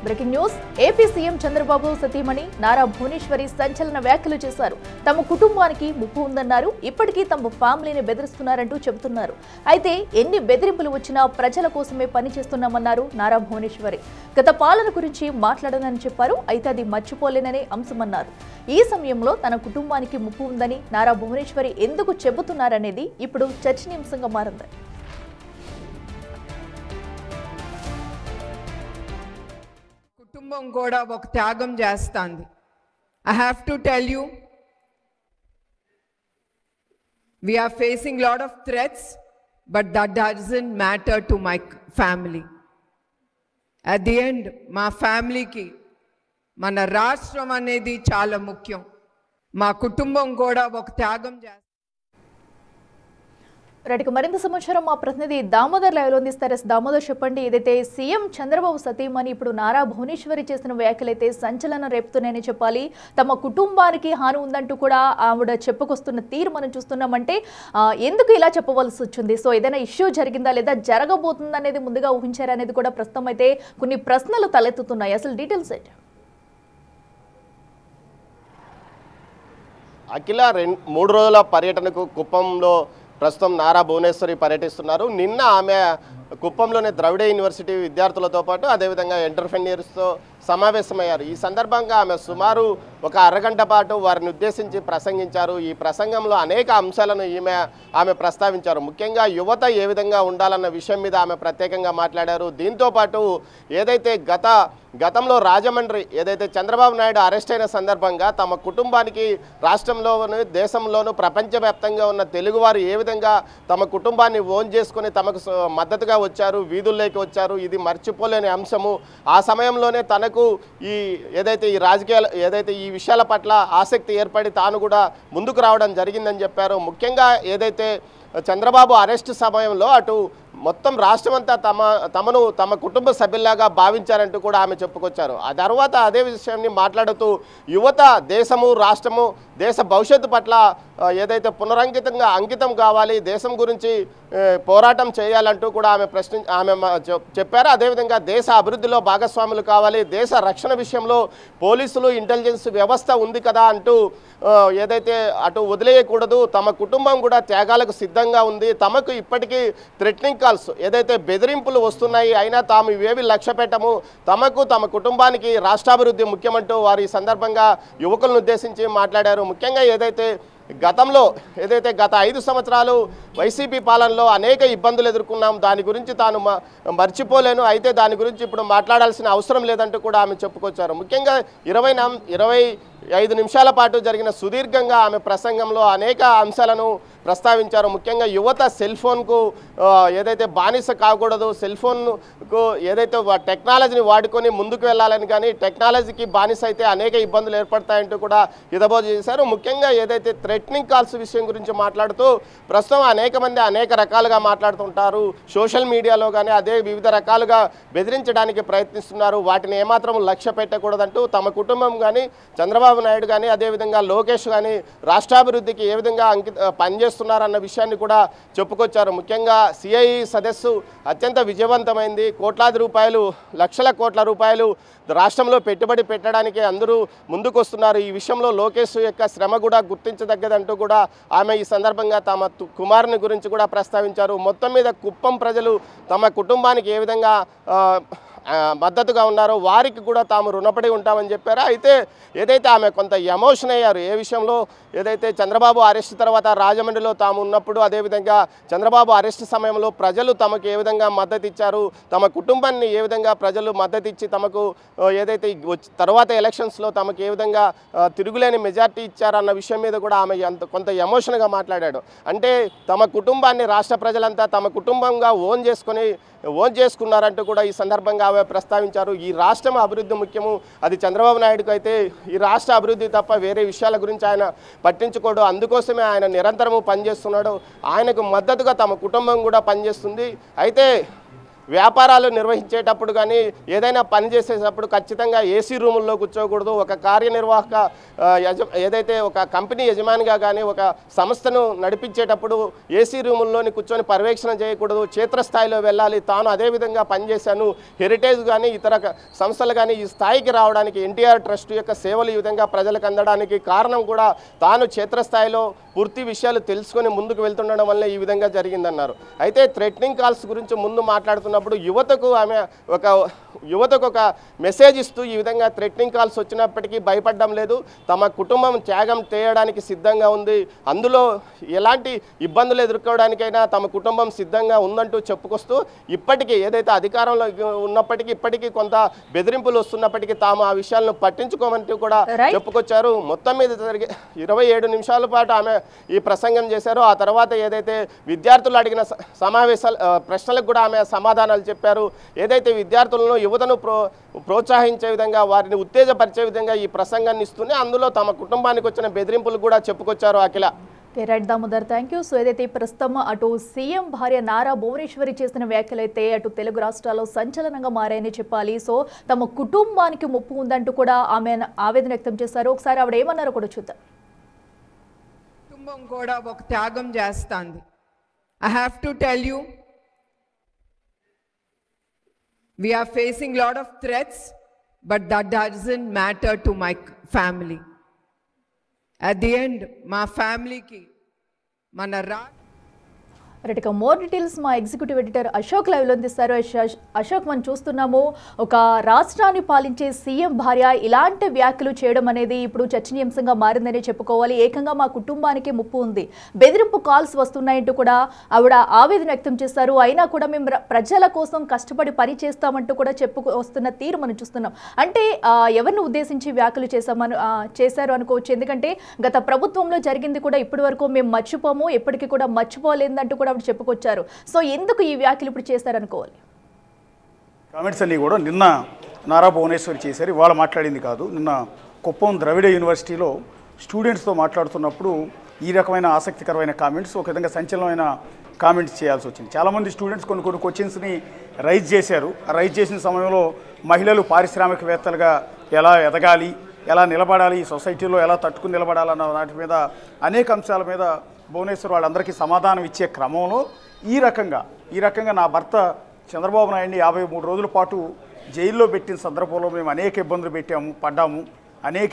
Breaking news AP CM Chandrababu సతీమణి నారా భువనేశ్వరి సంచలన వ్యాఖ్యలు చేశారు. తమ కుటుంబానికి ముప్పు ఉందన్నారు. ఇప్పటికీ తమ ఫ్యామిలీని బెదిరిస్తున్నారంటూ చెబుతున్నారు. అయితే ఎన్ని బెదిరింపులు వచ్చినా ప్రజల కోసమే పనిచేస్తున్నామన్నారు నారా భువనేశ్వరి. గత పాలన గురించి మాట్లాడనని చెప్పారు. అయితే అది మర్చిపోలేననే అంశమన్నారు. ఈ సమయంలో తన కుటుంబానికి ముప్పు ఉందని నారా భువనేశ్వరి ఎందుకు చెబుతున్నారనేది ఇప్పుడు చర్చనీయాంశంగా మారింది. కుటుంబం కూడా ఒక త్యాగం చేస్తుంది. I have to tell you, we are facing a lot of threats, but that doesn't matter to my family. At the end, మా ఫ్యామిలీకి మన రాష్ట్రం అనేది చాలా ముఖ్యం. మా కుటుంబం కూడా ఒక త్యాగం చేస్తుంది. రైట్కి మరింత సమాచారం మా ప్రతినిధి దామోదర్ లైవ్లో అందిస్తారు. దామోదర్, చెప్పండి, ఏదైతే సీఎం చంద్రబాబు సతీమణి ఇప్పుడు నారా భువనేశ్వరి చేసిన వ్యాఖ్యలైతే సంచలనం రేపుతున్నాయని చెప్పాలి. తమ కుటుంబానికి హాని ఉందంటూ కూడా ఆవిడ చెప్పుకొస్తున్న తీరు మనం చూస్తున్నామంటే ఎందుకు ఇలా చెప్పవలసి వచ్చింది? సో ఏదైనా ఇష్యూ జరిగిందా లేదా జరగబోతుందా అనేది ముందుగా ఊహించారనేది కూడా ప్రస్తుతం అయితే కొన్ని ప్రశ్నలు తలెత్తుతున్నాయి. అసలు డీటెయిల్స్ ఏంటి? అఖిల 3 రోజుల పర్యటనకు కుప్పంలో ప్రస్తుతం నారా భువనేశ్వరి పర్యటిస్తున్నారు. నిన్న ఆమె కుప్పంలోని ద్రవిడ యూనివర్సిటీ విద్యార్థులతో పాటు అదేవిధంగా ఎంటర్‌ప్రెన్యూర్స్తో సమావేశమయ్యారు. ఈ సందర్భంగా ఆమె సుమారు ఒక అరగంట పాటు వారిని ఉద్దేశించి ప్రసంగించారు. ఈ ప్రసంగంలో అనేక అంశాలను ఆమె ప్రస్తావించారు. ముఖ్యంగా యువత ఏ విధంగా ఉండాలన్న విషయం మీద ఆమె ప్రత్యేకంగా మాట్లాడారు. దీంతోపాటు ఏదైతే గతంలో రాజమండ్రి ఏదైతే చంద్రబాబు నాయుడు అరెస్ట్ అయిన సందర్భంగా తమ కుటుంబానికి రాష్ట్రంలోను దేశంలోను ప్రపంచవ్యాప్తంగా ఉన్న తెలుగువారు ఏ విధంగా తమ కుటుంబాన్ని ఓన్ చేసుకుని తమకు మద్దతుగా వచ్చారు, వీధుల్లోకి వచ్చారు, ఇది మర్చిపోలేని అంశము. ఆ సమయంలోనే తనకు ఈ ఏదైతే ఈ విషయాల పట్ల ఆసక్తి ఏర్పడి తాను కూడా ముందుకు రావడం జరిగిందని చెప్పారు. ముఖ్యంగా ఏదైతే చంద్రబాబు అరెస్ట్ సమయంలో అటు మొత్తం రాష్ట్రమంతా తమ కుటుంబ సభ్యుల్లాగా భావించారంటూ కూడా ఆమె చెప్పుకొచ్చారు. ఆ తర్వాత అదే విషయాన్ని మాట్లాడుతూ యువత దేశము రాష్ట్రము దేశ భవిష్యత్తు పట్ల ఏదైతే అంకితం కావాలి, దేశం గురించి పోరాటం చేయాలంటూ కూడా ఆమె చెప్పారు. అదేవిధంగా దేశ అభివృద్ధిలో భాగస్వాములు కావాలి, దేశ రక్షణ విషయంలో పోలీసులు ఇంటెలిజెన్స్ వ్యవస్థ ఉంది కదా అంటూ ఏదైతే అటు వదిలేయకూడదు, తమ కుటుంబం కూడా త్యాగాలకు సిద్ధంగా ఉంది, తమకు ఇప్పటికీ థ్రెటనింగ్ కాల్స్ ఏదైతే బెదిరింపులు వస్తున్నాయి అయినా తాము ఇవేవి లక్ష్య పెట్టము, తమకు తమ కుటుంబానికి రాష్ట్రాభివృద్ధి ముఖ్యమంటూ వారు ఈ సందర్భంగా యువకులను ఉద్దేశించి మాట్లాడారు. ముఖ్యంగా గత 5 సంవత్సరాలు వైసీపీ పాలనలో అనేక ఇబ్బందులు ఎదుర్కొన్నాం, దాని గురించి తాను మర్చిపోలేను, అయితే దాని గురించి ఇప్పుడు మాట్లాడాల్సిన అవసరం లేదంటూ కూడా ఆమె చెప్పుకొచ్చారు. ముఖ్యంగా 25 నిమిషాల పాటు జరిగిన సుదీర్ఘంగా ఆమె ప్రసంగంలో అనేక అంశాలను ప్రస్తావించారు. ముఖ్యంగా యువత సెల్ ఫోన్కు ఏదైతే బానిస కాకూడదు, సెల్ ఫోన్కు ఏదైతే టెక్నాలజీని వాడుకొని ముందుకు వెళ్ళాలని, కానీ టెక్నాలజీకి బానిస అయితే అనేక ఇబ్బందులు ఏర్పడతాయంటూ కూడా హితబోధ చేశారు. ముఖ్యంగా ఏదైతే థ్రెటనింగ్ కాల్స్ విషయం గురించి మాట్లాడుతూ ప్రస్తుతం అనేక మంది అనేక రకాలుగా మాట్లాడుతుంటారు, సోషల్ మీడియాలో కానీ అదే వివిధ రకాలుగా బెదిరించడానికి ప్రయత్నిస్తున్నారు, వాటిని ఏమాత్రం లక్ష్య పెట్టకూడదంటూ తమ కుటుంబం కానీ చంద్రబాబు నాయుడు కానీ అదేవిధంగా లోకేష్ కానీ రాష్ట్రాభివృద్ధికి ఏ విధంగా పనిచేస్తున్నారన్న విషయాన్ని కూడా చెప్పుకొచ్చారు. ముఖ్యంగా సిఐఈ సదస్సు అత్యంత విజయవంతమైంది, లక్షల కోట్ల రూపాయలు రాష్ట్రంలో పెట్టుబడి పెట్టడానికి అందరూ ముందుకు వస్తున్నారు. ఈ విషయంలో లోకేష్ యొక్క శ్రమ కూడా గుర్తించదగ్గదంటూ కూడా ఆమె ఈ సందర్భంగా తమ కుమారుని గురించి కూడా ప్రస్తావించారు. మొత్తం మీద కుప్పం ప్రజలు తమ కుటుంబానికి ఏ విధంగా మద్దతుగా ఉన్నారో వారికి కూడా తాము రుణపడి ఉంటామని చెప్పారు. అయితే ఏదైతే ఆమె కొంత ఎమోషన్ అయ్యారు ఏ విషయంలో, ఏదైతే చంద్రబాబు అరెస్ట్ తర్వాత రాజమండ్రిలో తాము ఉన్నప్పుడు అదేవిధంగా చంద్రబాబు అరెస్ట్ సమయంలో ప్రజలు తమకు ఏ విధంగా మద్దతు ఇచ్చారు, తమ కుటుంబాన్ని ఏ విధంగా ప్రజలు మద్దతు ఇచ్చి తమకు ఏదైతే తర్వాత ఎలక్షన్స్లో తమకు ఏ విధంగా తిరుగులేని మెజార్టీ ఇచ్చారన్న విషయం మీద కూడా ఆమె కొంత ఎమోషన్గా మాట్లాడాడు. అంటే తమ కుటుంబాన్ని రాష్ట్ర ప్రజలంతా తమ కుటుంబంగా ఓన్ చేసుకున్నారంటూ కూడా ఈ సందర్భంగా ఆమె ప్రస్తావించారు. ఈ రాష్ట్రం అభివృద్ధి ముఖ్యము, అది చంద్రబాబు నాయుడుకు అయితే ఈ రాష్ట్ర అభివృద్ధి తప్ప వేరే విషయాల గురించి ఆయన పట్టించుకోడు, అందుకోసమే ఆయన నిరంతరము పనిచేస్తున్నాడు, ఆయనకు మద్దతుగా తమ కుటుంబం కూడా పనిచేస్తుంది. అయితే వ్యాపారాలు నిర్వహించేటప్పుడు కానీ ఏదైనా పని చేసేటప్పుడు ఖచ్చితంగా ఏసీ రూముల్లో కూర్చోకూడదు. ఒక కార్యనిర్వాహక ఏదైతే ఒక కంపెనీ యజమానిగా కానీ ఒక సంస్థను నడిపించేటప్పుడు ఏసీ రూముల్లోని కూర్చొని పర్యవేక్షణ చేయకూడదు, క్షేత్రస్థాయిలో వెళ్ళాలి. తాను అదేవిధంగా పనిచేశాను. హెరిటేజ్ కానీ ఇతర సంస్థలు కానీ ఈ స్థాయికి రావడానికి ఎన్టీఆర్ ట్రస్ట్ యొక్క సేవలు ఈ విధంగా ప్రజలకు అందడానికి కారణం కూడా తాను క్షేత్రస్థాయిలో పూర్తి విషయాలు తెలుసుకొని ముందుకు వెళ్తుండడం వల్ల ఈ విధంగా జరిగిందన్నారు. అయితే థ్రెటనింగ్ కాల్స్ గురించి ముందు మాట్లాడుతున్నప్పుడు యువతకు ఒక మెసేజ్ ఇస్తూ ఈ విధంగా థ్రెటనింగ్ కాల్స్ వచ్చినప్పటికీ భయపడడం లేదు, తమ కుటుంబం త్యాగం చేయడానికి సిద్ధంగా ఉంది, అందులో ఎలాంటి ఇబ్బందులు ఎదుర్కోవడానికైనా తమ కుటుంబం సిద్ధంగా ఉందంటూ చెప్పుకొస్తూ ఇప్పటికీ ఏదైతే అధికారంలో ఉన్నప్పటికీ ఇప్పటికీ కొంత బెదిరింపులు వస్తున్నప్పటికీ తాము ఆ విషయాలను పట్టించుకోమంటూ కూడా చెప్పుకొచ్చారు. మొత్తం మీద జరిగే 27 నిమిషాల పాటు ఆమె ఈ ప్రసంగం చేశారు. ఆ తర్వాత ఏదైతే విద్యార్థులు అడిగిన ప్రశ్నలకు కూడా ఆమె సమాధానాలు చెప్పారు. ఏదైతే విద్యార్థులను యువతను ప్రోత్సహించే విధంగా వారిని ఉత్తేజపరిచే విధంగా ఈ ప్రసంగాన్ని ఇస్తూనే అందులో తమ కుటుంబానికి వచ్చిన బెదిరింపులు కూడా చెప్పుకొచ్చారు. Akhila right Damodar, thank you. So ఏదైతే ప్రస్తుతం అటు సీఎం భార్య నారా భువనేశ్వరి చేసిన వ్యాఖ్యలైతే అటు తెలుగు రాష్ట్రాల్లో సంచలనంగా మారాయని చెప్పాలి. సో తమ కుటుంబానికి ముప్పు ఉందంటూ కూడా ఆమె ఆవేదన వ్యక్తం చేశారు. ఒకసారి ఆవిడ ఏమన్నారో కూడా చూద్దాం. కుటుంబం కూడా ఒక త్యాగం చేస్తుంది. I have to tell you, we are facing lot of threats, but that doesn't matter to my family. At the end, my family ki mana right, more details మా ఎగ్జిక్యూటివ్ ఎడిటర్ అశోక్ లైవ్లో అందిస్తారు. అశోక్, మనం చూస్తున్నాము ఒక రాష్ట్రాన్ని పాలించే సీఎం భార్య ఇలాంటి వ్యాఖ్యలు చేయడం అనేది ఇప్పుడు చర్చనీయాంశంగా మారిందని చెప్పుకోవాలి. ఏకంగా మా కుటుంబానికి ముప్పు ఉంది, బెదిరింపు కాల్స్ వస్తున్నాయంటూ కూడా ఆవిడ ఆవేదన వ్యక్తం చేస్తారు. అయినా కూడా మేము ప్రజల కోసం కష్టపడి పని చేస్తామంటూ కూడా వస్తున్న తీరు మనం చూస్తున్నాం. అంటే ఎవరిని ఉద్దేశించి వ్యాఖ్యలు చేశారు అనుకోవచ్చు. ఎందుకంటే గత ప్రభుత్వంలో జరిగింది కూడా ఇప్పటి వరకు మేము మర్చిపోము, ఎప్పటికీ కూడా మర్చిపోలేదంటూ కూడా చెప్పుకొచ్చారు. సో ఎందుకు ఈ వ్యాఖ్యలు ఇప్పుడు చేశారనుకోవాలి? కామెంట్స్ అన్నీ కూడా నిన్న నారా భువనేశ్వరి చేశారు, ఇవాళ మాట్లాడింది కాదు. నిన్న కుప్పం ద్రవిడ యూనివర్సిటీలో స్టూడెంట్స్తో మాట్లాడుతున్నప్పుడు ఈ రకమైన ఆసక్తికరమైన కామెంట్స్, ఒక విధంగా సంచలనమైన కామెంట్స్ చేయాల్సి వచ్చింది. చాలామంది స్టూడెంట్స్ కొన్ని క్వశ్చన్స్ని రైజ్ చేశారు. ఆ రైజ్ చేసిన సమయంలో మహిళలు పారిశ్రామికవేత్తలుగా ఎలా ఎదగాలి, ఎలా నిలబడాలి, ఈ సొసైటీలో ఎలా తట్టుకుని నిలబడాలన్న వాటి మీద అనేక అంశాల మీద భువనేశ్వర్ వాళ్ళందరికీ సమాధానం ఇచ్చే క్రమంలో ఈ రకంగా నా భర్త చంద్రబాబు నాయుడిని 53 రోజుల పాటు జైల్లో పెట్టిన సందర్భంలో మేము అనేక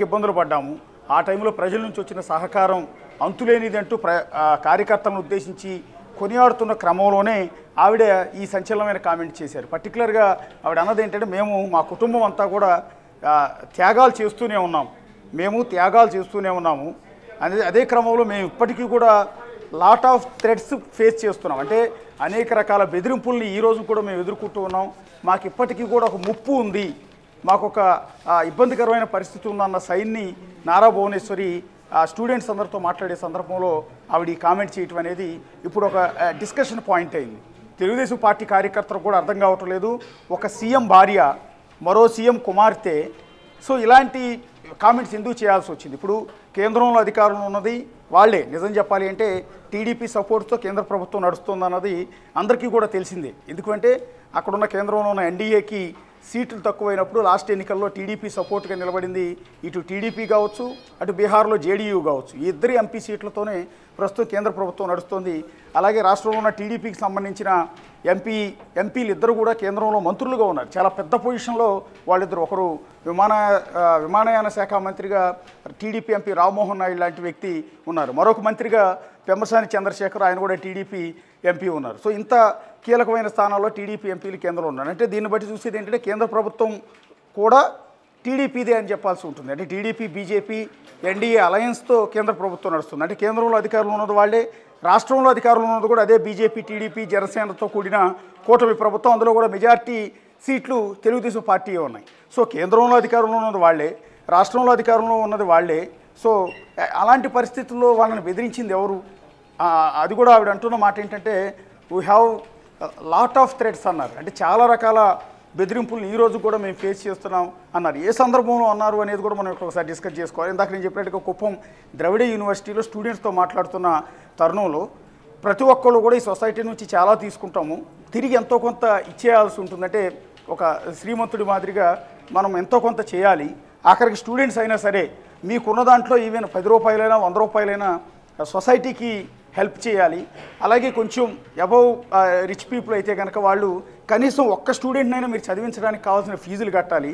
ఇబ్బందులు పడ్డాము. ఆ టైంలో ప్రజల నుంచి వచ్చిన సహకారం అంతులేనిదంటూ కార్యకర్తలను ఉద్దేశించి కొనియాడుతున్న క్రమంలోనే ఆవిడ ఈ సంచలనమైన కామెంట్ చేశారు. పర్టికులర్గా ఆవిడ అన్నది ఏంటంటే, మేము మా కుటుంబం అంతా కూడా త్యాగాలు చేస్తూనే ఉన్నాము. అదే క్రమంలో మేము ఇప్పటికీ కూడా లాట్ ఆఫ్ థ్రెట్స్ ఫేస్ చేస్తున్నాం. అంటే అనేక రకాల బెదిరింపుల్ని ఈరోజు కూడా మేము ఎదుర్కొంటూ ఉన్నాం. మాకు ఇప్పటికీ కూడా ఒక ముప్పు ఉంది, మాకు ఒక ఇబ్బందికరమైన పరిస్థితి ఉందన్న సైన్ని నారా భువనేశ్వరి స్టూడెంట్స్ అందరితో మాట్లాడే సందర్భంలో ఆవిడ ఈ కామెంట్ చేయటం అనేది ఇప్పుడు ఒక డిస్కషన్ పాయింట్ అయింది. తెలుగుదేశం పార్టీ కార్యకర్తలకు కూడా అర్థం కావటం లేదు, ఒక సీఎం భార్య మరో సీఎం కుమార్తె సో ఇలాంటి కామెంట్స్ ఎందుకు చేయాల్సి వచ్చింది. ఇప్పుడు కేంద్రంలో అధికారంలో ఉన్నది వాళ్ళే. నిజం చెప్పాలి అంటే టీడీపీ సపోర్ట్తో కేంద్ర ప్రభుత్వం నడుస్తుందన్నది అందరికీ కూడా తెలిసిందే. ఎందుకంటే అక్కడున్న కేంద్రంలో ఉన్న ఎన్డీఏకి సీట్లు తక్కువైనప్పుడు లాస్ట్ ఎన్నికల్లో టీడీపీ సపోర్ట్గా నిలబడింది ఇటు టీడీపీ కావచ్చు, అటు బీహార్లో జేడీయూ కావచ్చు. ఈ ఇద్దరి ఎంపీ సీట్లతోనే ప్రస్తుతం కేంద్ర ప్రభుత్వం నడుస్తుంది. అలాగే రాష్ట్రంలో ఉన్న టీడీపీకి సంబంధించిన ఎంపీలు ఇద్దరు కూడా కేంద్రంలో మంత్రులుగా ఉన్నారు. చాలా పెద్ద పొజిషన్లో వాళ్ళిద్దరు. ఒకరు విమానయాన శాఖ మంత్రిగా టీడీపీ ఎంపీ రామ్మోహన్ నాయుడు లాంటి వ్యక్తి ఉన్నారు. మరొక మంత్రిగా పెమ్మసాని చంద్రశేఖర్, ఆయన కూడా టీడీపీ ఎంపీ ఉన్నారు. సో ఇంత కీలకమైన స్థానాల్లో టీడీపీ ఎంపీలు కేంద్రంలో ఉన్నారు. అంటే దీన్ని బట్టి చూసేది ఏంటంటే కేంద్ర ప్రభుత్వం కూడా టీడీపీదే అని చెప్పాల్సి ఉంటుంది. అంటే టీడీపీ, బీజేపీ, ఎన్డీఏ అలయన్స్తో కేంద్ర ప్రభుత్వం నడుస్తుంది. అంటే కేంద్రంలో అధికారంలో ఉన్నది వాళ్ళే, రాష్ట్రంలో అధికారంలో ఉన్నది కూడా అదే బీజేపీ, టీడీపీ, జనసేనతో కూడిన కూటమి ప్రభుత్వం. అందులో కూడా మెజార్టీ సీట్లు తెలుగుదేశం పార్టీ ఉన్నాయి. సో కేంద్రంలో అధికారంలో ఉన్నది వాళ్ళే, రాష్ట్రంలో అధికారంలో ఉన్నది వాళ్ళే. సో అలాంటి పరిస్థితుల్లో వాళ్ళని బెదిరించింది ఎవరు? అది కూడా ఆవిడ అంటున్న మాట ఏంటంటే, we have lot of threats అన్నారు. అంటే చాలా రకాల బెదిరింపులను ఈరోజు కూడా మేము ఫేస్ చేస్తున్నాం అన్నారు. ఏ సందర్భంలో అన్నారు అనేది కూడా మనం ఒకసారి డిస్కస్ చేసుకోవాలి. ఇందాక నేను చెప్పినట్టుగా కుప్పం ద్రవిడ యూనివర్సిటీలో స్టూడెంట్స్తో మాట్లాడుతున్న తరుణంలో ప్రతి ఒక్కళ్ళు కూడా ఈ సొసైటీ నుంచి చాలా తీసుకుంటాము, తిరిగి ఎంతో కొంత ఇచ్చేయాల్సి ఉంటుందంటే ఒక శ్రీమంతుడి మాదిరిగా మనం ఎంతో కొంత చేయాలి. ఆఖరికి స్టూడెంట్స్ అయినా సరే మీకున్న దాంట్లో ఈవెన్ 10 రూపాయలైనా 100 రూపాయలైనా సొసైటీకి హెల్ప్ చేయాలి. అలాగే కొంచెం అబౌవ్ రిచ్ పీపుల్ అయితే కనుక వాళ్ళు కనీసం ఒక్క స్టూడెంట్నైనా మీరు చదివించడానికి కావాల్సిన ఫీజులు కట్టాలి,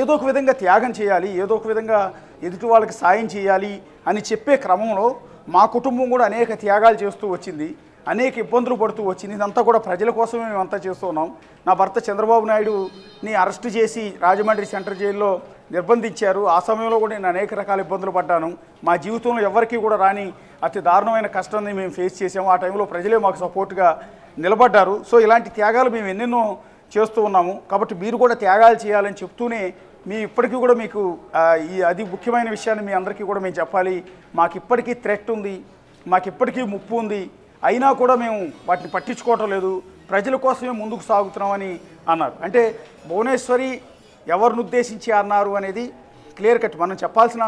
ఏదో ఒక విధంగా త్యాగం చేయాలి, ఏదో ఒక విధంగా ఎదుటి వాళ్ళకి సాయం చేయాలి అని చెప్పే క్రమంలో మా కుటుంబం కూడా అనేక త్యాగాలు చేస్తూ వచ్చింది, అనేక ఇబ్బందులు పడుతూ వచ్చింది. ఇదంతా కూడా ప్రజల కోసమే మేమంతా చేస్తున్నాం. నా భర్త చంద్రబాబు నాయుడుని అరెస్ట్ చేసి రాజమండ్రి సెంట్రల్ జైల్లో నిర్బంధించారు. ఆ సమయంలో కూడా నేను అనేక రకాల ఇబ్బందులు పడ్డాను. మా జీవితంలో ఎవరికీ కూడా రాని అతి దారుణమైన కష్టాన్ని మేము ఫేస్ చేసాము. ఆ టైంలో ప్రజలే మాకు సపోర్ట్గా నిలబడ్డారు. సో ఇలాంటి త్యాగాలు మేము ఎన్నెన్నో చేస్తూ ఉన్నాము. కాబట్టి మీరు కూడా త్యాగాలు చేయాలని చెప్తూనే మీ ఇప్పటికీ కూడా మీకు అది ముఖ్యమైన విషయాన్ని మీ అందరికీ కూడా మేము చెప్పాలి. మాకు ఇప్పటికీ థ్రెట్ ఉంది, మాకు ఇప్పటికీ ముప్పు ఉంది, అయినా కూడా మేము వాటిని పట్టించుకోవటం లేదు, ప్రజల కోసమే ముందుకు సాగుతున్నామని అన్నారు. అంటే భువనేశ్వరి ఎవరిని ఉద్దేశించి అన్నారు అనేది క్లియర్ కట్ మనం చెప్పాల్సిన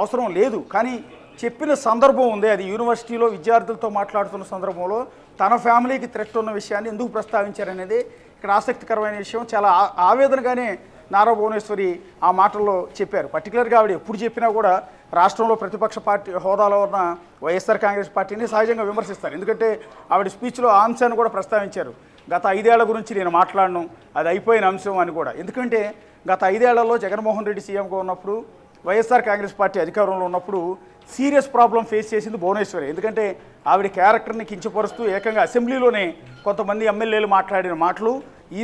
అవసరం లేదు. కానీ చెప్పిన సందర్భం ఉంది. అది యూనివర్సిటీలో విద్యార్థులతో మాట్లాడుతున్న సందర్భంలో తన ఫ్యామిలీకి థ్రెట్ ఉన్న విషయాన్ని ఎందుకు ప్రస్తావించారనేది ఇక్కడ ఆసక్తికరమైన విషయం. చాలా ఆవేదనగానే నారా భువనేశ్వరి ఆ మాటల్లో చెప్పారు. పర్టికులర్గా ఆవిడ ఎప్పుడు చెప్పినా కూడా రాష్ట్రంలో ప్రతిపక్ష పార్టీ హోదాలో ఉన్న వైఎస్ఆర్ కాంగ్రెస్ పార్టీని సహజంగా విమర్శిస్తారు. ఎందుకంటే ఆవిడ స్పీచ్లో ఆ అంశాన్ని కూడా ప్రస్తావించారు. గత 5 ఏళ్ల గురించి నేను మాట్లాడను, అది అయిపోయిన అంశం అని కూడా. ఎందుకంటే గత 5 ఏళ్లలో జగన్మోహన్ రెడ్డి సీఎంగా ఉన్నప్పుడు, వైఎస్ఆర్ కాంగ్రెస్ పార్టీ అధికారంలో ఉన్నప్పుడు సీరియస్ ప్రాబ్లం ఫేస్ చేసింది భువనేశ్వరి. ఎందుకంటే ఆవిడ క్యారెక్టర్ని కించపరుస్తూ ఏకంగా అసెంబ్లీలోనే కొంతమంది ఎమ్మెల్యేలు మాట్లాడిన మాటలు ఈ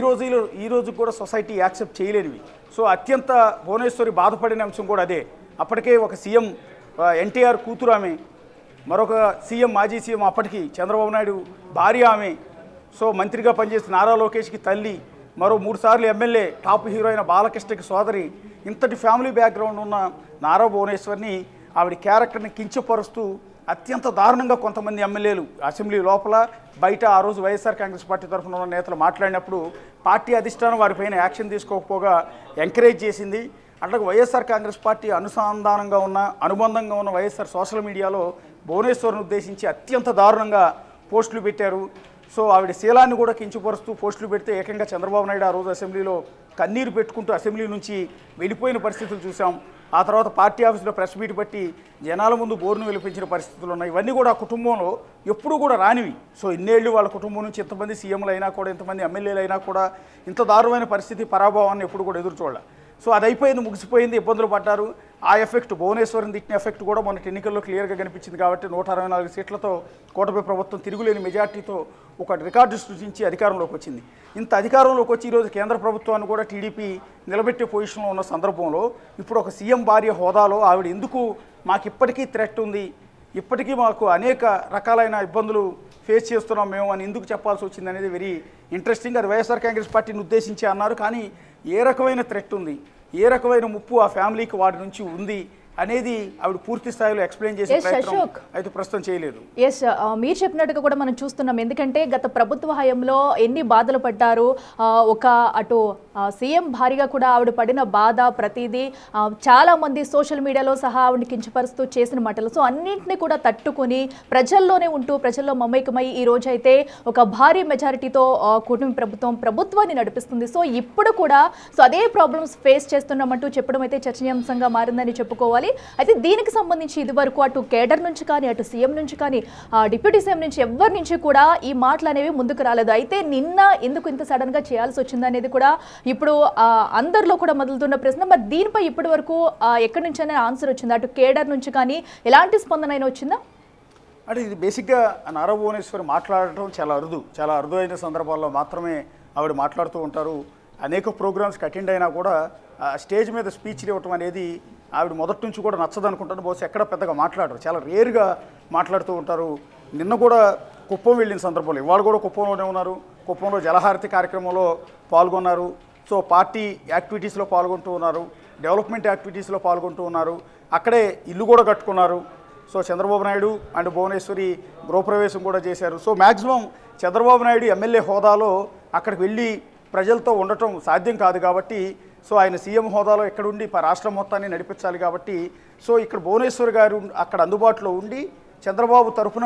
రోజు కూడా సొసైటీ యాక్సెప్ట్ చేయలేనివి. సో అత్యంత భువనేశ్వరి బాధపడిన అంశం కూడా అదే. అప్పటికే ఒక సీఎం ఎన్టీఆర్ కూతురు ఆమె, మరొక సీఎం మాజీ సీఎం అప్పటికి చంద్రబాబు నాయుడు భార్య ఆమె, సో మంత్రిగా పనిచేసిన నారా లోకేష్కి తల్లి, మరో 3 సార్లు ఎమ్మెల్యే, టాప్ హీరో అయిన బాలకృష్ణకి సోదరి, ఇంతటి ఫ్యామిలీ బ్యాక్గ్రౌండ్ ఉన్న నారా భువనేశ్వర్ని ఆవిడ క్యారెక్టర్ని కించపరుస్తూ అత్యంత దారుణంగా కొంతమంది ఎమ్మెల్యేలు అసెంబ్లీ లోపల బయట ఆ రోజు వైఎస్ఆర్ కాంగ్రెస్ పార్టీ తరఫున ఉన్న నేతలు మాట్లాడినప్పుడు పార్టీ అధిష్టానం వారిపైన యాక్షన్ తీసుకోకపోగా ఎంకరేజ్ చేసింది. అట్లాగే వైఎస్ఆర్ కాంగ్రెస్ పార్టీ అనుబంధంగా ఉన్న వైఎస్ఆర్ సోషల్ మీడియాలో భువనేశ్వర్ని ఉద్దేశించి అత్యంత దారుణంగా పోస్టులు పెట్టారు. సో ఆవిడ శీలాన్ని కూడా కించపరుస్తూ పోస్టులు పెడితే ఏకంగా చంద్రబాబు నాయుడు ఆ రోజు అసెంబ్లీలో కన్నీరు పెట్టుకుంటూ అసెంబ్లీ నుంచి వెళ్ళిపోయిన పరిస్థితులు చూసాం. ఆ తర్వాత పార్టీ ఆఫీసులో ప్రెస్ మీట్ బట్టి జనాల ముందు బోరును వెలిపించిన పరిస్థితులు ఉన్నాయి. ఇవన్నీ కూడా ఆ కుటుంబంలో ఎప్పుడూ కూడా రానివి. సో ఇన్నేళ్ళు వాళ్ళ కుటుంబం నుంచి ఇంతమంది సీఎంలు అయినా కూడా, ఇంతమంది ఎమ్మెల్యేలు అయినా కూడా ఇంత దారుణమైన పరిస్థితి పరాభవాన్ని ఎప్పుడు కూడా ఎదురు చూడాలి. సో అది అయిపోయింది, ముగిసిపోయింది, ఇబ్బందులు పడ్డారు. ఆ ఎఫెక్ట్ భువనేశ్వరిని తిట్టిన ఎఫెక్ట్ కూడా మొన్నటి ఎన్నికల్లో క్లియర్గా కనిపించింది. కాబట్టి 164 సీట్లతో కూటమి ప్రభుత్వం తిరుగులేని మెజార్టీతో ఒక రికార్డు సృష్టించి అధికారంలోకి వచ్చింది. ఇంత అధికారంలోకి వచ్చి ఈరోజు కేంద్ర ప్రభుత్వాన్ని కూడా టీడీపీ నిలబెట్టే పొజిషన్లో ఉన్న సందర్భంలో ఇప్పుడు ఒక సీఎం భార్య హోదాలో ఆవిడ ఎందుకు మాకు ఇప్పటికీ థ్రెట్ ఉంది, ఇప్పటికీ మాకు అనేక రకాలైన ఇబ్బందులు ఫేస్ చేస్తున్నాం మేము అని ఎందుకు చెప్పాల్సి వచ్చింది అనేది వెరీ ఇంట్రెస్టింగ్. అది వైఎస్ఆర్ కాంగ్రెస్ పార్టీని ఉద్దేశించి అన్నారు. కానీ ఏ రకమైన థ్రెట్ ఉంది, ఏ రకమైన ముప్పు ఆ ఫ్యామిలీకి వాడి నుంచి ఉంది అనేది ఆవిడ పూర్తి స్థాయిలో ఎక్స్ప్లెయిన్ చేసే ప్రయత్నం అయితే ప్రస్తుతం చేయలేదు. ఎస్, మీరు చెప్పినట్టుగా కూడా మనం చూస్తున్నాం. ఎందుకంటే గత ప్రభుత్వ హయాంలో ఎన్ని బాధలు పడ్డారు, ఒక అటు సీఎం భారీగా కూడా ఆవిడ పడిన బాధ ప్రతిదీ చాలా మంది సోషల్ మీడియాలో సహా ఆవిడని కించపరుస్తూ చేసిన మాటలు, సో అన్నింటినీ కూడా తట్టుకొని ప్రజల్లోనే ఉంటూ ప్రజల్లో మమైకమై ఈ రోజు అయితే ఒక భారీ మెజారిటీతో కూటమి ప్రభుత్వాన్ని నడిపిస్తుంది. సో ఇప్పుడు కూడా సో అదే ప్రాబ్లమ్స్ ఫేస్ చేస్తున్నామంటూ చెప్పడం అయితే చర్చనీయాంశంగా మారిందని చెప్పుకోవాలి. అయితే దీనికి సంబంధించి ఇదివరకు అటు కేడర్ నుంచి కానీ, అటు సీఎం నుంచి కానీ, డిప్యూటీ సీఎం నుంచి ఎవరి నుంచి కూడా ఈ మాటలు అనేవి ముందుకు రాలేదు. అయితే నిన్న ఎందుకు ఇంత సడన్ గా చేయాల్సి వచ్చింది అనేది కూడా ఇప్పుడు అందరిలో కూడా మొదలుతున్న ప్రశ్న. మరి దీనిపై ఇప్పటి వరకు ఎక్కడి నుంచైనా ఆన్సర్ వచ్చిందా? అటు కేడర్ నుంచి కానీ ఎలాంటి స్పందన అయినా వచ్చిందా? అంటే ఇది బేసిక్గా నారా భువనేశ్వరి మాట్లాడటం చాలా అరుదైన సందర్భాల్లో మాత్రమే ఆవిడ మాట్లాడుతూ ఉంటారు. అనేక ప్రోగ్రామ్స్కి అటెండ్ అయినా కూడా స్టేజ్ మీద స్పీచ్లు ఇవ్వటం అనేది ఆవిడ మొదటి నుంచి కూడా నచ్చదు అనుకుంటాను. బహుశా ఎక్కడ పెద్దగా మాట్లాడరు, చాలా రేర్గా మాట్లాడుతూ ఉంటారు. నిన్న కూడా కుప్పం వెళ్ళిన సందర్భంలో, ఇవాళ కూడా కుప్పంలోనే ఉన్నారు. కుప్పంలో జలహారతి కార్యక్రమంలో పాల్గొన్నారు. సో పార్టీ యాక్టివిటీస్లో పాల్గొంటూ ఉన్నారు, డెవలప్మెంట్ యాక్టివిటీస్లో పాల్గొంటూ ఉన్నారు. అక్కడే ఇల్లు కూడా కట్టుకున్నారు. సో చంద్రబాబు నాయుడు అండ్ భువనేశ్వరి గృహప్రవేశం కూడా చేశారు. So maximum Chandrababu Naidu MLA హోదాలో అక్కడికి వెళ్ళి ప్రజలతో ఉండటం సాధ్యం కాదు. కాబట్టి సో ఆయన సీఎం హోదాలో ఎక్కడుండి రాష్ట్రం మొత్తాన్ని నడిపించాలి. కాబట్టి సో ఇక్కడ భువనేశ్వర్ గారు అక్కడ అందుబాటులో ఉండి చంద్రబాబు తరఫున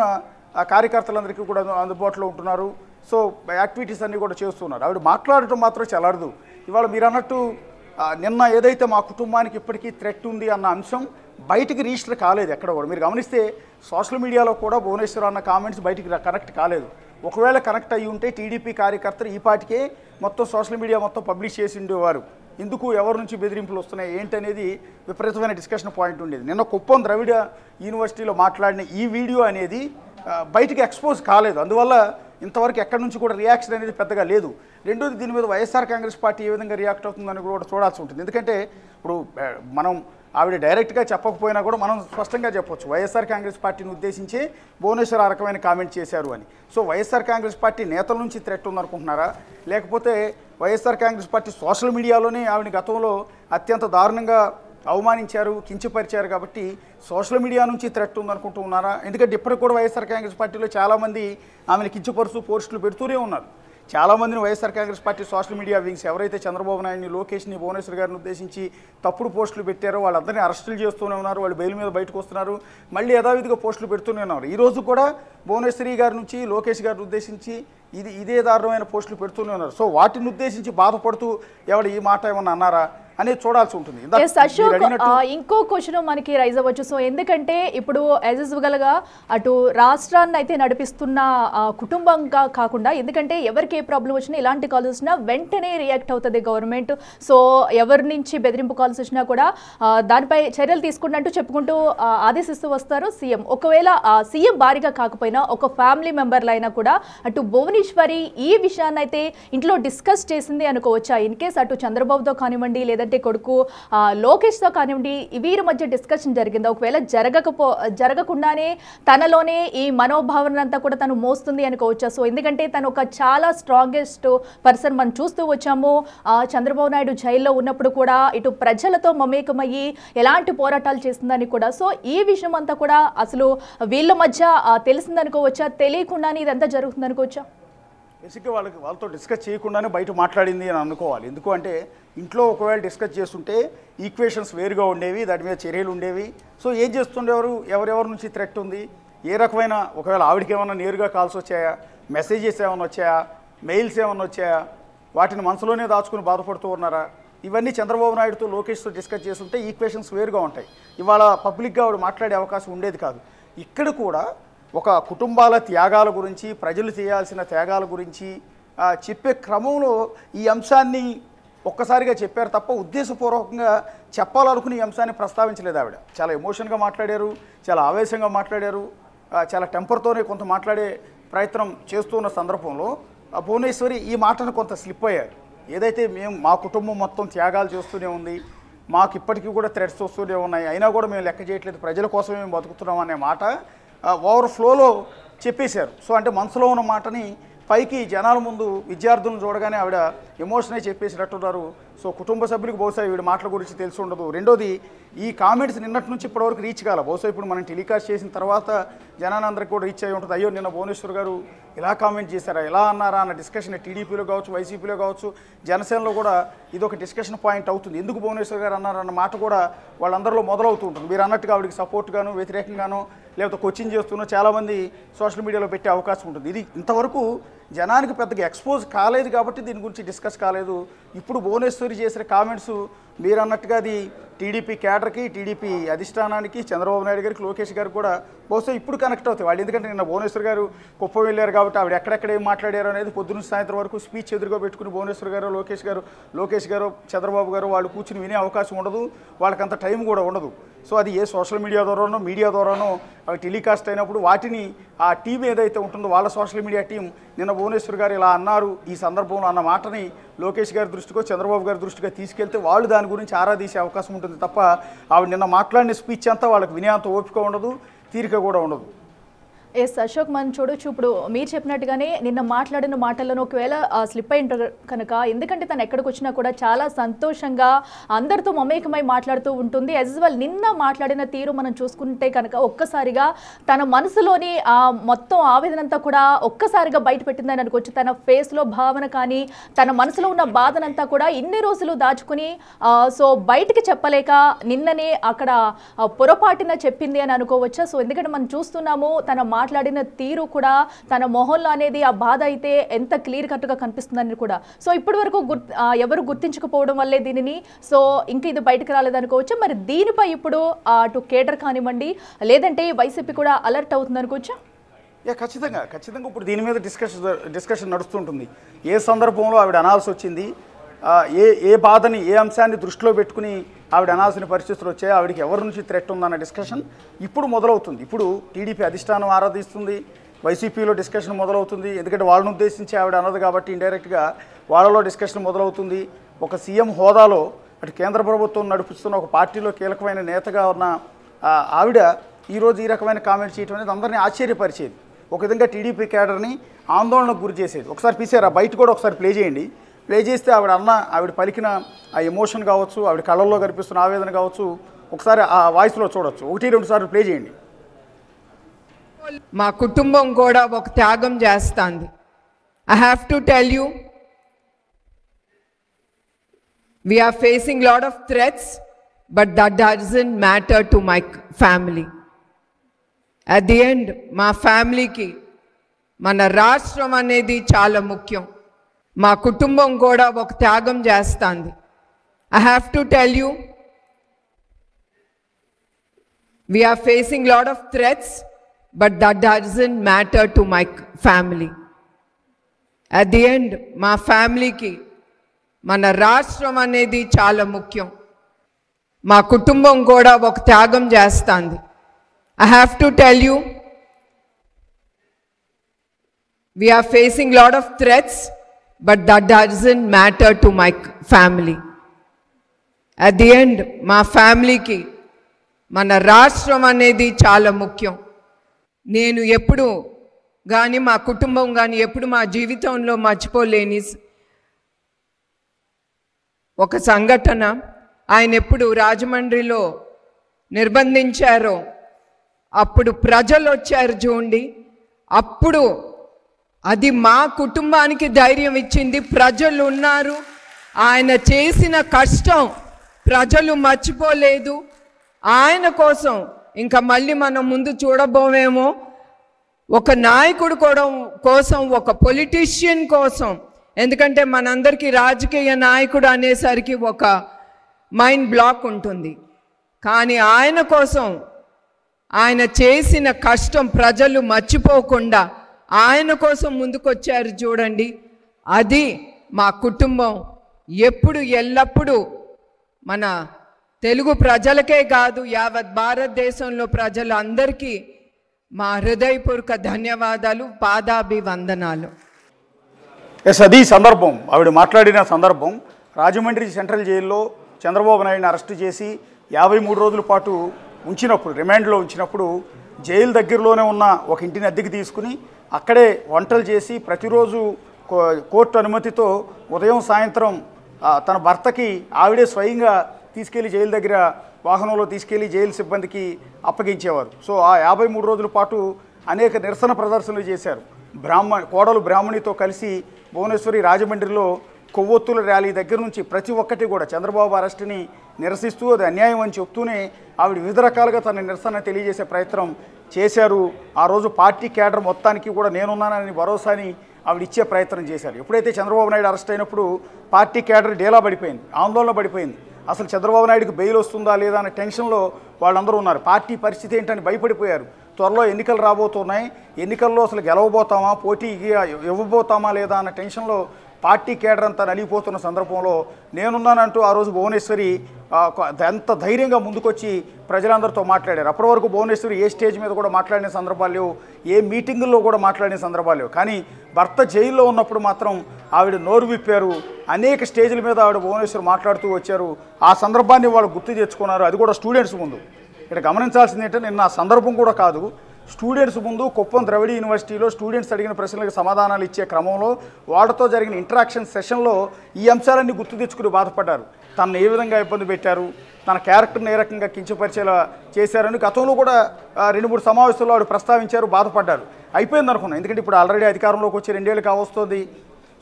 కార్యకర్తలందరికీ కూడా అందుబాటులో ఉంటున్నారు. సో యాక్టివిటీస్ అన్నీ కూడా చేస్తున్నారు. ఆవిడ మాట్లాడటం మాత్రం చల్లదు. ఇవాళ మీరు అన్నట్టు నిన్న ఏదైతే మా కుటుంబానికి ఇప్పటికీ థ్రెట్ ఉంది అన్న అంశం బయటికి రిజిస్టర్ కాలేదు ఎక్కడ కూడా. మీరు గమనిస్తే సోషల్ మీడియాలో కూడా భువనేశ్వర్ అన్న కామెంట్స్ బయటికి కనెక్ట్ కాలేదు. ఒకవేళ కనెక్ట్ అయ్యి ఉంటే టీడీపీ కార్యకర్తలు ఈ పాటికే మొత్తం సోషల్ మీడియా మొత్తం పబ్లిష్ చేసి ఉండేవారు. ఎందుకు ఎవరి నుంచి బెదిరింపులు వస్తున్నాయి ఏంటనేది విపరీతమైన డిస్కషన్ పాయింట్ ఉండేది. నిన్న కుప్పం ద్రవిడ యూనివర్సిటీలో మాట్లాడిన ఈ వీడియో అనేది బయటికి ఎక్స్పోజ్ కాలేదు. అందువల్ల ఇంతవరకు ఎక్కడి నుంచి కూడా రియాక్షన్ అనేది పెద్దగా లేదు. రెండోది, దీని మీద వైఎస్ఆర్ కాంగ్రెస్ పార్టీ ఏ విధంగా రియాక్ట్ అవుతుందని కూడా చూడాల్సి ఉంటుంది. ఎందుకంటే ఇప్పుడు మనం ఆవిడ డైరెక్ట్గా చెప్పకపోయినా కూడా మనం స్పష్టంగా చెప్పొచ్చు, వైఎస్ఆర్ కాంగ్రెస్ పార్టీని ఉద్దేశించి భువనేశ్వర్ ఆ రకమైన కామెంట్ చేశారు అని. సో వైఎస్ఆర్ కాంగ్రెస్ పార్టీ నేతల నుంచి థ్రెట్ ఉందనుకుంటున్నారా, లేకపోతే వైఎస్ఆర్ కాంగ్రెస్ పార్టీ సోషల్ మీడియాలోనే ఆవిడ గతంలో అత్యంత దారుణంగా అవమానించారు, కించపరిచారు కాబట్టి సోషల్ మీడియా నుంచి థ్రెట్ ఉందనుకుంటూ ఉన్నారా? ఎందుకంటే ఇప్పటికి కూడా వైఎస్ఆర్ కాంగ్రెస్ పార్టీలో చాలామంది ఆమెను కించపరుస్తూ పోస్టులు పెడుతూనే ఉన్నారు. చాలామందిని YSR Congress party social media wings ఎవరైతే చంద్రబాబు నాయుడిని, లోకేష్ని, భువనేశ్వర్ గారిని ఉద్దేశించి తప్పుడు పోస్టులు పెట్టారో వాళ్ళందరినీ అరెస్టులు చేస్తూనే ఉన్నారు. వాళ్ళు బెయిల్ మీద బయటకు వస్తున్నారు, మళ్ళీ యథావిధిగా పోస్టులు పెడుతూనే ఉన్నారు. ఈరోజు కూడా భువనేశ్వరి గారి నుంచి లోకేష్ గారిని ఉద్దేశించి ఇదే దారుణమైన పోస్టులు పెడుతూనే ఉన్నారు. సో వాటిని ఉద్దేశించి బాధపడుతూ ఎవడు ఈ మాట ఏమన్నా అన్నారా అనేది చూడాల్సి ఉంటుంది. ఇంకో క్వశ్చన్ మనకి రైజ్ అవ్వచ్చు. సో ఎందుకంటే ఇప్పుడు యాజ్ యూజువల్ గా అటు రాష్ట్రాన్ని అయితే నడిపిస్తున్న కుటుంబంగా కాకుండా, ఎందుకంటే ఎవరికి ఏ ప్రాబ్లం వచ్చినా ఇలాంటి కాల్స్ వచ్చినా వెంటనే రియాక్ట్ అవుతుంది గవర్నమెంట్. సో ఎవరి నుంచి బెదిరింపు కాల్స్ వచ్చినా కూడా దానిపై చర్యలు తీసుకుంటూ చెప్పుకుంటూ ఆదేశిస్తూ వస్తారు సీఎం. ఒకవేళ సీఎం భారీగా కాకపోయినా ఒక ఫ్యామిలీ మెంబర్లు అయినా కూడా అటు భువనేశ్వరి ఈ విషయాన్ని అయితే ఇంట్లో డిస్కస్ చేసింది అనుకోవచ్చా? ఇన్ కేస్ అటు చంద్రబాబుతో కానివ్వండి, లేదంటే కొడుకు లోకేష్తో కానివ్వండి, వీరి మధ్య డిస్కషన్ జరిగిందా? ఒకవేళ జరగకుండానే తనలోనే ఈ మనోభావన అంతా కూడా తను మోస్తుంది అనుకోవచ్చా? సో ఎందుకంటే తను ఒక చాలా స్ట్రాంగెస్ట్ పర్సన్ మనం చూస్తూ వచ్చాము. చంద్రబాబు నాయుడు జైల్లో ఉన్నప్పుడు కూడా ఇటు ప్రజలతో మమేకమయ్యి ఎలాంటి పోరాటాలు చేస్తుందని కూడా. సో ఈ విషయం అంతా కూడా అసలు వీళ్ళ మధ్య తెలిసిందనుకోవచ్చా, తెలియకుండానే ఇదంతా జరుగుతుంది అనుకోవచ్చా? బేసిక్గా వాళ్ళతో డిస్కస్ చేయకుండానే బయట మాట్లాడింది అని అనుకోవాలి. ఎందుకు అంటే ఇంట్లో ఒకవేళ డిస్కస్ చేస్తుంటే ఈక్వేషన్స్ వేరుగా ఉండేవి, దాని మీద చర్యలు ఉండేవి. సో ఏం చేస్తుండేవారు, ఎవరెవరి నుంచి థ్రెట్ ఉంది, ఏ రకమైన, ఒకవేళ ఆవిడకి ఏమన్నా నేరుగా కాల్స్ వచ్చాయా, మెసేజెస్ ఏమైనా వచ్చాయా, మెయిల్స్ ఏమైనా వచ్చాయా, వాటిని మనసులోనే దాచుకుని బాధపడుతూ ఉన్నారా? ఇవన్నీ చంద్రబాబు నాయుడుతో లోకేష్తో డిస్కస్ చేస్తుంటే ఈక్వేషన్స్ వేరుగా ఉంటాయి. ఇవాళ పబ్లిక్గా ఆవిడ మాట్లాడే అవకాశం ఉండేది కాదు. ఇక్కడ కూడా ఒక కుటుంబాల త్యాగాల గురించి, ప్రజలు చేయాల్సిన త్యాగాల గురించి చెప్పే క్రమంలో ఈ అంశాన్ని ఒక్కసారిగా చెప్పారు తప్ప ఉద్దేశపూర్వకంగా చెప్పాలనుకుని ఈ అంశాన్ని ప్రస్తావించలేదు. ఆవిడ చాలా ఎమోషన్గా మాట్లాడారు, చాలా ఆవేశంగా మాట్లాడారు, చాలా టెంపర్తోనే కొంత మాట్లాడే ప్రయత్నం చేస్తున్న సందర్భంలో భువనేశ్వరి ఈ మాటను కొంత స్లిప్ అయ్యారు. ఏదైతే మా కుటుంబం మొత్తం త్యాగాలు చేస్తూనే ఉంది, మాకు ఇప్పటికీ కూడా థ్రెట్స్ వస్తూనే ఉన్నాయి, అయినా కూడా మేము లెక్క చేయట్లేదు, ప్రజల కోసమే మేము బతుకుతున్నాం అనే మాట ఓవర్ ఫ్లోలో చెప్పేశారు. సో అంటే మనసులో ఉన్న మాటని పైకి జనాల ముందు విద్యార్థులను చూడగానే ఆవిడ ఎమోషనే చెప్పేసినట్టున్నారు. సో కుటుంబ సభ్యులకు బహుశా వీడి మాటల గురించి తెలిసి ఉండదు. రెండోది, ఈ కామెంట్స్ నిన్నటి నుంచి ఇప్పటివరకు రీచ్ కాల. బహుశా ఇప్పుడు మనం టెలికాస్ట్ చేసిన తర్వాత జనానందరికీ కూడా రీచ్ అయ్యి ఉంటుంది. అయ్యో నిన్న భువనేశ్వర్ గారు ఇలా కామెంట్ చేశారా, ఎలా అన్నారా అన్న డిస్కషన్ టీడీపీలో కావచ్చు, వైసీపీలో కావచ్చు, జనసేనలో కూడా ఇది ఒక డిస్కషన్ పాయింట్ అవుతుంది. ఎందుకు భువనేశ్వర్ గారు అన్నారన్న మాట కూడా వాళ్ళందరిలో మొదలవుతూ ఉంటుంది. మీరు అన్నట్టుగా ఆవిడకి సపోర్ట్గాను, వ్యతిరేకంగాను, లేకపోతే కోచింగ్ చేస్తున్న చాలామంది సోషల్ మీడియాలో పెట్టే అవకాశం ఉంటుంది. ఇది ఇంతవరకు జనానికి పెద్దగా ఎక్స్పోజ్ కాలేదు కాబట్టి దీని గురించి డిస్కస్ కాలేదు. ఇప్పుడు భువనేశ్వరి చేసిన కామెంట్స్ మీరు అన్నట్టుగా అది టీడీపీ క్యాడర్కి, టీడీపీ అధిష్టానానికి, చంద్రబాబు నాయుడు గారికి, లోకేష్ గారికి కూడా బహుశా ఇప్పుడు కనెక్ట్ అవుతాయి వాళ్ళు. ఎందుకంటే నిన్న భువనేశ్వర్ గారు కుప్పం వెళ్ళారు కాబట్టి ఆవిడ ఎక్కడెక్కడ ఏం మాట్లాడారు అనేది పొద్దున్న సాయంత్రం వరకు స్పీచ్ ఎదురుగా పెట్టుకుని భువనేశ్వర్ గారు, లోకేష్ గారు, చంద్రబాబు గారు వాళ్ళు కూర్చుని వినే అవకాశం ఉండదు, వాళ్ళకంత టైం కూడా ఉండదు. సో అది ఏ సోషల్ మీడియా ద్వారానో, మీడియా ద్వారానో అవి టెలికాస్ట్ అయినప్పుడు వాటిని ఆ టీం ఏదైతే ఉంటుందో వాళ్ళ సోషల్ మీడియా టీం నిన్న భువనేశ్వర్ గారు ఇలా అన్నారు ఈ సందర్భంలో అన్న మాటని లోకేష్ గారి దృష్టికో, చంద్రబాబు గారి దృష్టిగా తీసుకెళ్తే వాళ్ళు దాని గురించి ఆరాధీసే అవకాశం ఉంటుంది తప్ప ఆవిడ నిన్న మాట్లాడిన స్పీచ్ అంతా వాళ్ళకి వినే అంత ఓపిక ఉండదు, తీరిక కూడా ఉండదు. ఎస్ అశోక్, మనం చూడొచ్చు ఇప్పుడు మీరు చెప్పినట్టుగానే నిన్న మాట్లాడిన మాటలను ఒకవేళ స్లిప్ అయి ఉంటారు కనుక, ఎందుకంటే తను ఎక్కడికి వచ్చినా కూడా చాలా సంతోషంగా అందరితో మమేకమై మాట్లాడుతూ ఉంటుంది. యాజ్ వెల్ నిన్న మాట్లాడిన తీరు మనం చూసుకుంటే కనుక ఒక్కసారిగా తన మనసులోని మొత్తం ఆవేదనంతా కూడా ఒక్కసారిగా బయట పెట్టిందని అనుకోవచ్చు. తన ఫేస్లో భావన కానీ, తన మనసులో ఉన్న బాధనంతా కూడా ఇన్ని రోజులు దాచుకుని సో బయటికి చెప్పలేక నిన్ననే అక్కడ పొరపాటున చెప్పింది అని అనుకోవచ్చా? సో ఎందుకంటే మనం చూస్తున్నాము తన మాట్లాడిన తీరు కూడా తన మొహంలో అనేది ఆ బాధ అయితే ఎంత క్లియర్ కట్గా కనిపిస్తుందని కూడా. సో ఇప్పటి వరకు ఎవరు గుర్తించకపోవడం వల్లే దీనిని సో ఇంకా ఇది బయటకు రాలేదనుకోవచ్చు. మరి దీనిపై ఇప్పుడు అటు కేడర్ కానివ్వండి లేదంటే వైసీపీ కూడా అలర్ట్ అవుతుంది అనుకోవచ్చా? ఖచ్చితంగా ఇప్పుడు దీని మీద డిస్కషన్ నడుస్తుంటుంది. ఏ సందర్భంలో ఆవిడ అనాల్సి వచ్చింది, ఏ బాధని ఏ అంశాన్ని దృష్టిలో పెట్టుకుని ఆవిడ అనాల్సిన పరిస్థితులు వచ్చాయి, ఆవిడకి ఎవరి నుంచి థ్రెట్ ఉందన్న డిస్కషన్ ఇప్పుడు మొదలవుతుంది. ఇప్పుడు టీడీపీ అధిష్టానం ఆరాధిస్తుంది, వైసీపీలో డిస్కషన్ మొదలవుతుంది. ఎందుకంటే వాళ్ళని ఉద్దేశించి ఆవిడ అన్నది కాబట్టి ఇండైరెక్ట్గా వాళ్ళలో డిస్కషన్ మొదలవుతుంది. ఒక సీఎం హోదాలో అటు కేంద్ర ప్రభుత్వం నడిపిస్తున్న ఒక పార్టీలో కీలకమైన నేతగా ఉన్న ఆవిడ ఈరోజు ఈ రకమైన కామెంట్ చేయడం అనేది అందరినీ ఆశ్చర్యపరిచేది. ఒక విధంగా టీడీపీ క్యాడర్ని ఆందోళనకు గురి చేసేది. ఒకసారి పిలిచారు, ఆ బయట కూడా ఒకసారి ప్లే చేయండి. ప్లే చేస్తే ఆవిడ పలికిన ఆ ఎమోషన్ కావచ్చు, ఆవిడ కళ్ళల్లో కనిపిస్తున్న ఆవేదన కావచ్చు, ఒకసారి ఆ వాయిస్లో చూడొచ్చు. 1-2 సార్లు ప్లే చేయండి. మా కుటుంబం కూడా ఒక త్యాగం చేస్తుంది. I have to tell you, we are facing lot of threats, but that doesn't matter to my family. At the end, మా ఫ్యామిలీకి మన రాష్ట్రం అనేది చాలా ముఖ్యం. మా కుటుంబం కూడా ఒక త్యాగం చేస్తుంది. I have to tell you, we are facing lot of threats, but that doesn't matter to my family. At the end, మా ఫ్యామిలీకి మన రాష్ట్రం అనేది చాలా ముఖ్యం. మా కుటుంబం కూడా ఒక త్యాగం చేస్తుంది. I have to tell you, we are facing lot of threats, but that doesn't matter to my family. At the end, మా ఫ్యామిలీకి మన రాష్ట్రం అనేది చాలా ముఖ్యం. నేను ఎప్పుడు కానీ మా కుటుంబం కానీ ఎప్పుడు మా జీవితంలో మర్చిపోలేని ఒక సంఘటన, ఆయన ఎప్పుడు రాజమండ్రిలో నిర్బంధించారో అప్పుడు ప్రజలు వచ్చారు చూడండి, అప్పుడు అది మా కుటుంబానికి ధైర్యం ఇచ్చింది. ప్రజలు ఉన్నారు, ఆయన చేసిన కష్టం ప్రజలు మర్చిపోలేదు. ఆయన కోసం ఇంకా మళ్ళీ మనం ముందు చూడబోమేమో, ఒక నాయకుడు కూడా కోసం, ఒక పొలిటీషియన్ కోసం. ఎందుకంటే మనందరికీ రాజకీయ నాయకుడు అనేసరికి ఒక మైండ్ బ్లాక్ ఉంటుంది. కానీ ఆయన కోసం ఆయన చేసిన కష్టం ప్రజలు మర్చిపోకుండా ఆయన కోసం ముందుకొచ్చారు చూడండి. అది మా కుటుంబం ఎప్పుడు ఎల్లప్పుడూ మన తెలుగు ప్రజలకే కాదు యావత్ భారతదేశంలో ప్రజలందరికీ మా హృదయపూర్వక ధన్యవాదాలు, పాదాభివందనాలు. అది సందర్భం, ఆవిడ మాట్లాడిన సందర్భం. రాజమండ్రి సెంట్రల్ జైల్లో చంద్రబాబు నాయుడిని అరెస్టు చేసి 53 రోజుల పాటు ఉంచినప్పుడు, రిమాండ్లో ఉంచినప్పుడు, జైలు దగ్గరలోనే ఉన్న ఒక ఇంటిని అద్దెకి తీసుకుని అక్కడే వంటలు చేసి ప్రతిరోజు కోర్టు అనుమతితో ఉదయం సాయంత్రం తన భర్తకి ఆవిడే స్వయంగా తీసుకెళ్లి జైలు దగ్గర వాహనంలో తీసుకెళ్లి జైలు సిబ్బందికి అప్పగించేవారు. సో ఆ 53 రోజుల పాటు అనేక నిరసన ప్రదర్శనలు చేశారు. కోడలు బ్రాహ్మణితో కలిసి భువనేశ్వరి రాజమండ్రిలో కొవ్వొత్తుల ర్యాలీ దగ్గర నుంచి ప్రతి ఒక్కటి కూడా చంద్రబాబు అరెస్టుని నిరసిస్తూ అది అన్యాయం అని చెప్తూనే ఆవిడ వివిధ రకాలుగా తన నిరసన తెలియజేసే ప్రయత్నం చేశారు. ఆ రోజు పార్టీ క్యాడర్ మొత్తానికి కూడా నేనున్నానని భరోసాని ఆవిడ ఇచ్చే ప్రయత్నం చేశారు. ఎప్పుడైతే చంద్రబాబు నాయుడు అరెస్ట్ అయినప్పుడు పార్టీ క్యాడర్ డేలా పడిపోయింది, ఆందోళన పడిపోయింది. అసలు చంద్రబాబు నాయుడుకి బెయిల్ వస్తుందా లేదా అనే టెన్షన్లో వాళ్ళందరూ ఉన్నారు. పార్టీ పరిస్థితి ఏంటని భయపడిపోయారు. త్వరలో ఎన్నికలు రాబోతున్నాయి, ఎన్నికల్లో అసలు గెలవబోతామా, పోటీకి ఇవ్వబోతామా లేదా అన్న టెన్షన్లో పార్టీ కేడర్ అంతా నలిగిపోతున్న సందర్భంలో నేనున్నానంటూ ఆ రోజు భువనేశ్వరి ఎంత ధైర్యంగా ముందుకొచ్చి ప్రజలందరితో మాట్లాడారు. అప్పటి వరకు భువనేశ్వరి ఏ స్టేజ్ మీద కూడా మాట్లాడిన సందర్భాలు లేవు, ఏ మీటింగుల్లో కూడా మాట్లాడిన సందర్భాలు లేవు. కానీ భర్త జైల్లో ఉన్నప్పుడు మాత్రం ఆవిడ నోరు విప్పారు. అనేక స్టేజ్ల మీద ఆవిడ భువనేశ్వరి మాట్లాడుతూ వచ్చారు. ఆ సందర్భాన్ని వాళ్ళు గుర్తు తెచ్చుకున్నారు, అది కూడా స్టూడెంట్స్ ముందు. ఇక్కడ గమనించాల్సింది ఏంటంటే నిన్న ఆ సందర్భం కూడా కాదు, స్టూడెంట్స్ ముందు కుప్పం ద్రవిడ యూనివర్సిటీలో స్టూడెంట్స్ అడిగిన ప్రశ్నలకు సమాధానాలు ఇచ్చే క్రమంలో వాళ్ళతో జరిగిన ఇంటరాక్షన్ సెషన్లో ఈ అంశాలన్నీ గుర్తు తెచ్చుకుని బాధపడ్డారు. తనను ఏ విధంగా ఇబ్బంది పెట్టారు, తన క్యారెక్టర్ని ఏ రకంగా కించపరిచేలా చేశారని గతంలో కూడా 2-3 సమావేశాల్లో ఆవిడ ప్రస్తావించారు, బాధపడ్డారు. అయిపోయింది అనుకున్నాను, ఎందుకంటే ఇప్పుడు ఆల్రెడీ అధికారంలోకి వచ్చి 2 ఏళ్ళు కావస్తుంది.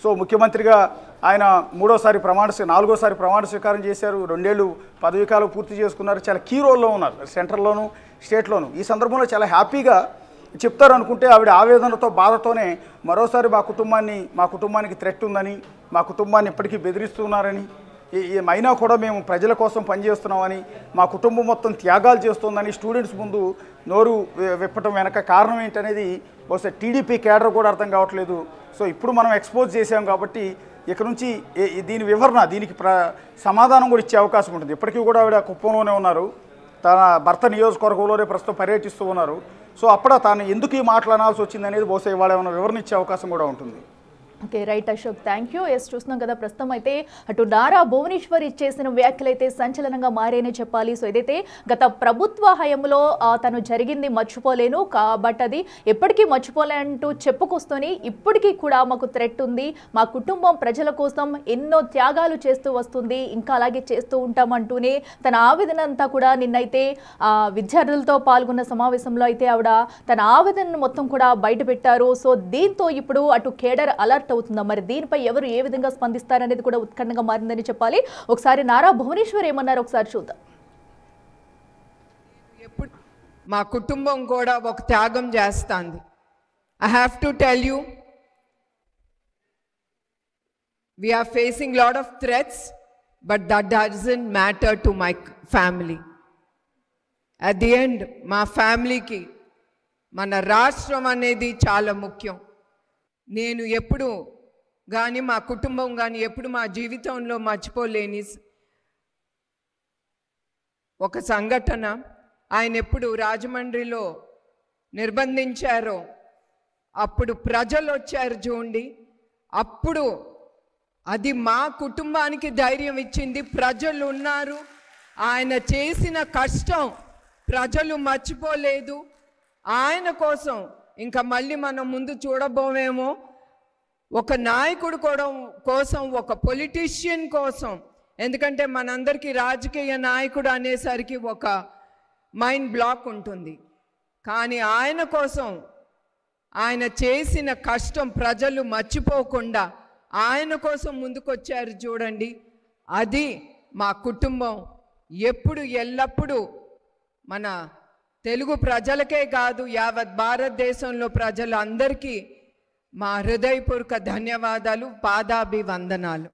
సో ముఖ్యమంత్రిగా ఆయన 4వసారి ప్రమాణ స్వీకారం చేశారు. 2 ఏళ్ళు పదవీకాలం పూర్తి చేసుకున్నారు. చాలా కీ రోల్లో ఉన్నారు, సెంట్రల్లోనూ స్టేట్లోనూ. ఈ సందర్భంలో చాలా హ్యాపీగా చెప్తారు అనుకుంటే ఆవిడ ఆవేదనతో బాధతోనే మరోసారి మా కుటుంబానికి థ్రెట్ ఉందని, మా కుటుంబాన్ని ఇప్పటికీ బెదిరిస్తున్నారని, అయినా కూడా మేము ప్రజల కోసం పనిచేస్తున్నామని, మా కుటుంబం మొత్తం త్యాగాలు చేస్తుందని స్టూడెంట్స్ ముందు నోరు విప్పటం వెనక కారణం ఏంటనేది బహుశా టీడీపీ కేడర్ కూడా అర్థం కావట్లేదు. సో ఇప్పుడు మనం ఎక్స్పోజ్ చేసాం కాబట్టి ఇక నుంచి దీని వివరణ, దీనికి సమాధానం కూడా ఇచ్చే అవకాశం ఉంటుంది. ఇప్పటికీ కూడా ఆవిడ కుప్పంలోనే ఉన్నారు, తన భర్త నియోజకవర్గంలోనే ప్రస్తుతం పర్యటిస్తూ ఉన్నారు. సో అప్పుడు తాను ఎందుకు ఈ మాట్లాడాల్సి వచ్చింది అనేది బహుశా ఇవాళ ఏమైనా వివరణ ఇచ్చే అవకాశం కూడా ఉంటుంది. Okay, right Ashok, thank you. చూస్తున్నాం కదా, ప్రస్తుతం అయితే అటు నారా భువనేశ్వరి చేసిన వ్యాఖ్యలు అయితే సంచలనంగా మారేనే చెప్పాలి. సో ఏదైతే గత ప్రభుత్వ హయాంలో తను జరిగింది మర్చిపోలేను, కాబట్టి అది ఎప్పటికీ మర్చిపోలేనంటూ చెప్పుకొస్తూనే ఇప్పటికీ కూడా మాకు థ్రెట్ ఉంది, మా కుటుంబం ప్రజల కోసం ఎన్నో త్యాగాలు చేస్తూ వస్తుంది, ఇంకా అలాగే చేస్తూ ఉంటామంటూనే తన ఆవేదన అంతా కూడా నిన్నైతే విద్యార్థులతో పాల్గొన్న సమావేశంలో అయితే ఆవిడ తన ఆవేదనను మొత్తం కూడా బయట పెట్టారు. సో దీంతో ఇప్పుడు అటు కేడర్ అలర్ట్ అవుతుందా, మరి దీనిపై ఎవరు ఏ విధంగా స్పందిస్తారనేది కూడా ఉత్కంఠగా మారిందని చెప్పాలి. ఒకసారి నారా భువనేశ్వర్ ఏమన్నారు ఒకసారి చూద్దాం. ఎప్పుడు మా కుటుంబం కూడా ఒక త్యాగం చేస్తుంది. I have to tell you, we are facing lot of threats, but that doesn't matter to my family. At the end, మా ఫ్యామిలీకి మన రాష్ట్రం అనేది చాలా ముఖ్యం. నేను ఎప్పుడు కానీ మా కుటుంబం కానీ ఎప్పుడు మా జీవితంలో మర్చిపోలేని ఒక సంఘటన, ఆయన ఎప్పుడు రాజమండ్రిలో నిర్బంధించారో అప్పుడు ప్రజలు వచ్చారు చూడండి, అప్పుడు అది మా కుటుంబానికి ధైర్యం ఇచ్చింది. ప్రజలు ఉన్నారు, ఆయన చేసిన కష్టం ప్రజలు మర్చిపోలేదు. ఆయన కోసం ఇంకా మళ్ళీ మనం ముందు చూడబోమేమో, ఒక నాయకుడు కూడా కోసం, ఒక పొలిటీషియన్ కోసం. ఎందుకంటే మనందరికీ రాజకీయ నాయకుడు అనేసరికి ఒక మైండ్ బ్లాక్ ఉంటుంది, కానీ ఆయన కోసం ఆయన చేసిన కష్టం ప్రజలు మర్చిపోకుండా ఆయన కోసం ముందుకొచ్చారు చూడండి. అది మా కుటుంబం ఎప్పుడు ఎల్లప్పుడూ మన తెలుగు ప్రజలకే కాదు, యావత్ భారతదేశంలో ప్రజలందరికీ మా హృదయపూర్వక ధన్యవాదాలు, పాదాభివందనాలు.